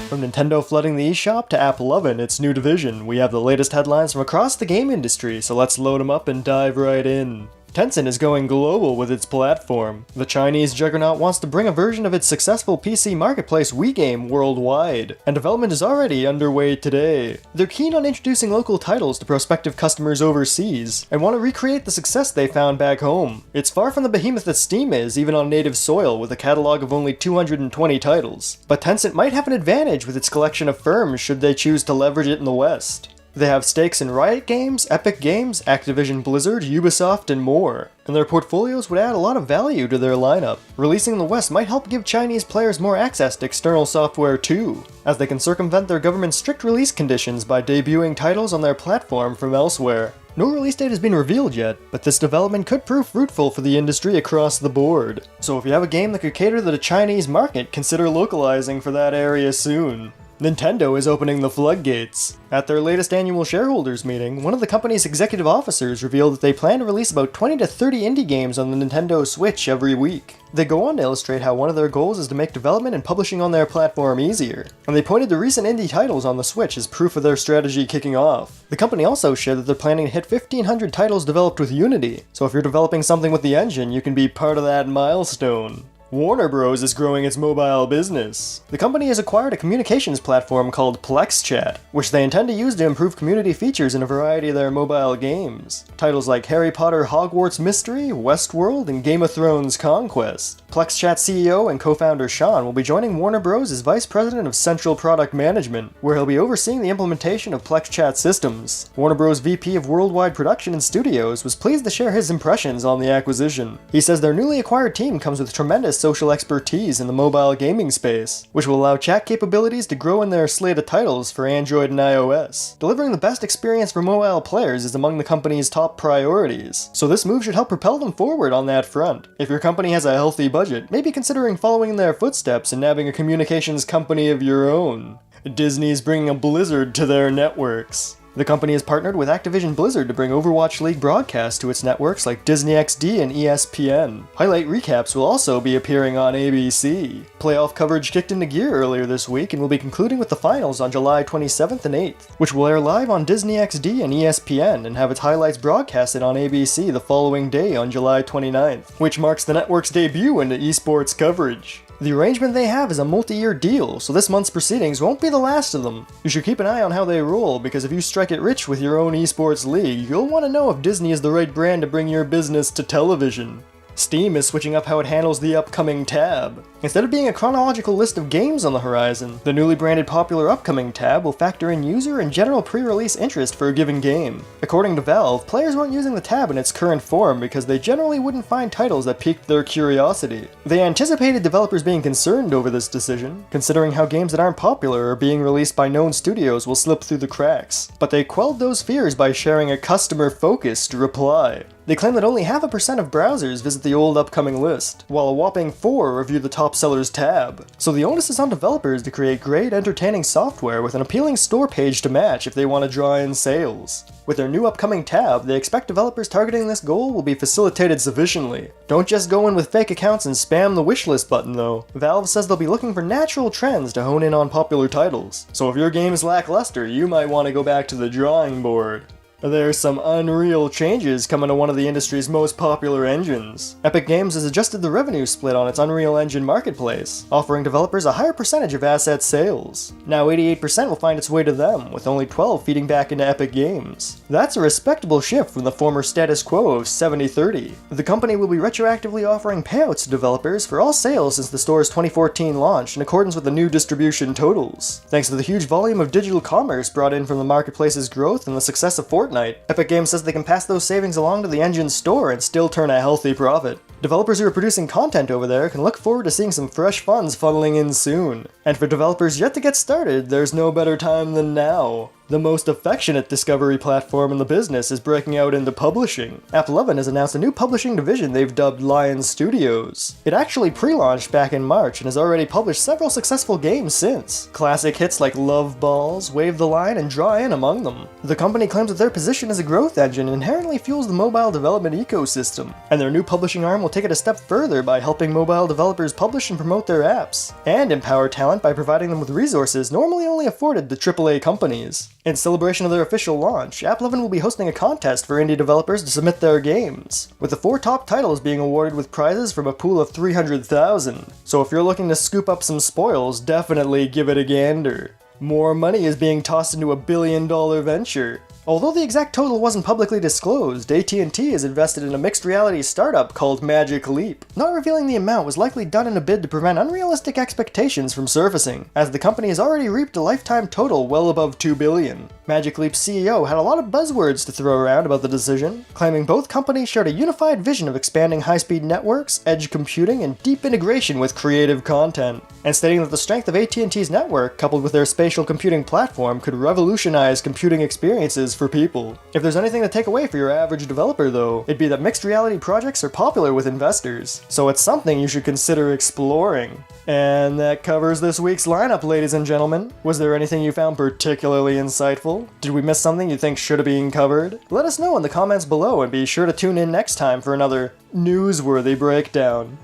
From Nintendo flooding the eShop to Applovin, its new division, we have the latest headlines from across the game industry, so let's load them up and dive right in. Tencent is going global with its platform. The Chinese juggernaut wants to bring a version of its successful PC marketplace WeGame Worldwide, and development is already underway today. They're keen on introducing local titles to prospective customers overseas, and want to recreate the success they found back home. It's far from the behemoth that Steam is, even on native soil, with a catalog of only 220 titles. But Tencent might have an advantage with its collection of firms should they choose to leverage it in the West. They have stakes in Riot Games, Epic Games, Activision Blizzard, Ubisoft, and more, and their portfolios would add a lot of value to their lineup. Releasing in the West might help give Chinese players more access to external software too, as they can circumvent their government's strict release conditions by debuting titles on their platform from elsewhere. No release date has been revealed yet, but this development could prove fruitful for the industry across the board. So if you have a game that could cater to the Chinese market, consider localizing for that area soon. Nintendo is opening the floodgates. At their latest annual shareholders meeting, one of the company's executive officers revealed that they plan to release about 20 to 30 indie games on the Nintendo Switch every week. They go on to illustrate how one of their goals is to make development and publishing on their platform easier, and they pointed to recent indie titles on the Switch as proof of their strategy kicking off. The company also shared that they're planning to hit 1,500 titles developed with Unity, so if you're developing something with the engine, you can be part of that milestone. Warner Bros. Is growing its mobile business. The company has acquired a communications platform called Plexchat, which they intend to use to improve community features in a variety of their mobile games. Titles like Harry Potter Hogwarts Mystery, Westworld, and Game of Thrones Conquest. Plexchat CEO and co-founder Sean will be joining Warner Bros. As Vice President of Central Product Management, where he'll be overseeing the implementation of Plexchat systems. Warner Bros. VP of Worldwide Production and Studios was pleased to share his impressions on the acquisition. He says their newly acquired team comes with tremendous social expertise in the mobile gaming space, which will allow chat capabilities to grow in their slate of titles for Android and iOS. Delivering the best experience for mobile players is among the company's top priorities, so this move should help propel them forward on that front. If your company has a healthy budget, maybe considering following in their footsteps and nabbing a communications company of your own. Disney's bringing a Blizzard to their networks. The company has partnered with Activision Blizzard to bring Overwatch League broadcasts to its networks like Disney XD and ESPN. Highlight recaps will also be appearing on ABC. Playoff coverage kicked into gear earlier this week and will be concluding with the finals on July 27th and 8th, which will air live on Disney XD and ESPN and have its highlights broadcasted on ABC the following day on July 29th, which marks the network's debut into esports coverage. The arrangement they have is a multi-year deal, so this month's proceedings won't be the last of them. You should keep an eye on how they roll, because if you strike it rich with your own esports league, you'll want to know if Disney is the right brand to bring your business to television. Steam is switching up how it handles the upcoming tab. Instead of being a chronological list of games on the horizon, the newly branded popular upcoming tab will factor in user and general pre-release interest for a given game. According to Valve, players weren't using the tab in its current form because they generally wouldn't find titles that piqued their curiosity. They anticipated developers being concerned over this decision, considering how games that aren't popular or being released by known studios will slip through the cracks, but they quelled those fears by sharing a customer-focused reply. They claim that only 0.5% of browsers visit the old upcoming list, while a whopping 4 review the top sellers tab. So the onus is on developers to create great, entertaining software with an appealing store page to match if they want to draw in sales. With their new upcoming tab, they expect developers targeting this goal will be facilitated sufficiently. Don't just go in with fake accounts and spam the wishlist button though. Valve says they'll be looking for natural trends to hone in on popular titles. So if your game is lackluster, you might want to go back to the drawing board. There's some unreal changes coming to one of the industry's most popular engines. Epic Games has adjusted the revenue split on its Unreal Engine marketplace, offering developers a higher percentage of asset sales. Now 88% will find its way to them, with only 12 feeding back into Epic Games. That's a respectable shift from the former status quo of 70-30. The company will be retroactively offering payouts to developers for all sales since the store's 2014 launch in accordance with the new distribution totals. Thanks to the huge volume of digital commerce brought in from the marketplace's growth and the success of Fortnite, Epic Games says they can pass those savings along to the engine's store and still turn a healthy profit. Developers who are producing content over there can look forward to seeing some fresh funds funneling in soon. And for developers yet to get started, there's no better time than now. The most affectionate discovery platform in the business is breaking out into publishing. Applovin has announced a new publishing division they've dubbed Lion Studios. It actually pre-launched back in March and has already published several successful games since. Classic hits like Love Balls, Wave the Line, and Draw In among them. The company claims that their position as a growth engine inherently fuels the mobile development ecosystem, and their new publishing arm will take it a step further by helping mobile developers publish and promote their apps, and empower talent by providing them with resources normally only afforded to AAA companies. In celebration of their official launch, Applovin will be hosting a contest for indie developers to submit their games, with the 4 top titles being awarded with prizes from a pool of 300,000. So if you're looking to scoop up some spoils, definitely give it a gander. More money is being tossed into a billion-dollar venture. Although the exact total wasn't publicly disclosed, AT&T is invested in a mixed reality startup called Magic Leap. Not revealing the amount was likely done in a bid to prevent unrealistic expectations from surfacing, as the company has already reaped a lifetime total well above $2 billion. Magic Leap's CEO had a lot of buzzwords to throw around about the decision, claiming both companies shared a unified vision of expanding high-speed networks, edge computing, and deep integration with creative content, and stating that the strength of AT&T's network, coupled with their spatial computing platform, could revolutionize computing experiences for people. If there's anything to take away for your average developer though, it'd be that mixed reality projects are popular with investors, so it's something you should consider exploring. And that covers this week's lineup, ladies and gentlemen. Was there anything you found particularly insightful? Did we miss something you think should have been covered? Let us know in the comments below and be sure to tune in next time for another newsworthy breakdown.